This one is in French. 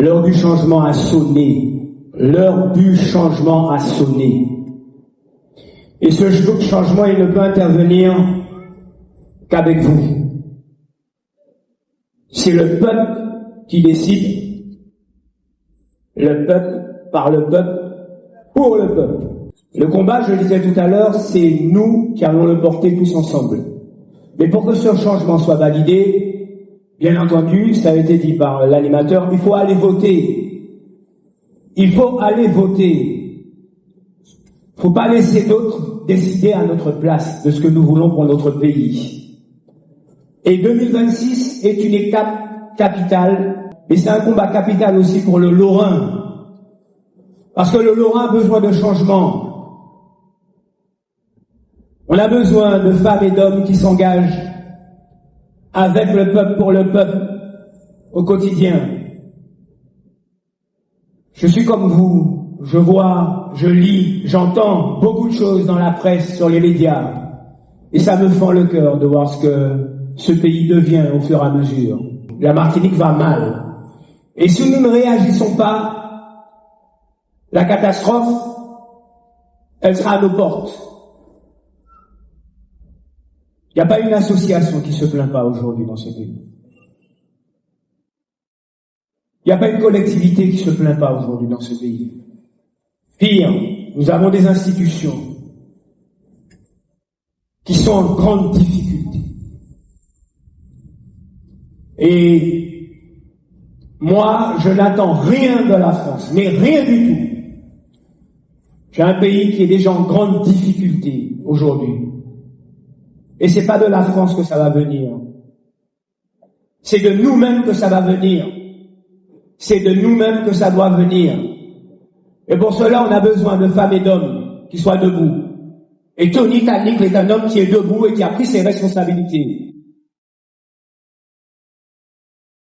L'heure du changement a sonné. L'heure du changement a sonné. Et ce changement, il ne peut intervenir qu'avec vous. C'est le peuple qui décide. Le peuple, par le peuple, pour le peuple. Le combat, je le disais tout à l'heure, c'est nous qui allons le porter tous ensemble. Mais pour que ce changement soit validé, bien entendu, ça a été dit par l'animateur, il faut aller voter. Il faut aller voter. Il ne faut pas laisser d'autres décider à notre place de ce que nous voulons pour notre pays. Et 2026 est une étape capitale, mais c'est un combat capital aussi pour le Lorrain. Parce que le Lorrain a besoin de changement. On a besoin de femmes et d'hommes qui s'engagent avec le peuple, pour le peuple, au quotidien. Je suis comme vous, je vois, je lis, j'entends beaucoup de choses dans la presse, sur les médias. Et ça me fend le cœur de voir ce que ce pays devient au fur et à mesure. La Martinique va mal. Et si nous ne réagissons pas, la catastrophe, elle sera à nos portes. Il n'y a pas une association qui se plaint pas aujourd'hui dans ce pays. Il n'y a pas une collectivité qui se plaint pas aujourd'hui dans ce pays. Pire, nous avons des institutions qui sont en grande difficulté. Et moi, je n'attends rien de la France, mais rien du tout. J'ai un pays qui est déjà en grande difficulté aujourd'hui. Et c'est pas de la France que ça va venir. C'est de nous-mêmes que ça va venir. C'est de nous-mêmes que ça doit venir. Et pour cela, on a besoin de femmes et d'hommes qui soient debout. Et Tony Tanick est un homme qui est debout et qui a pris ses responsabilités.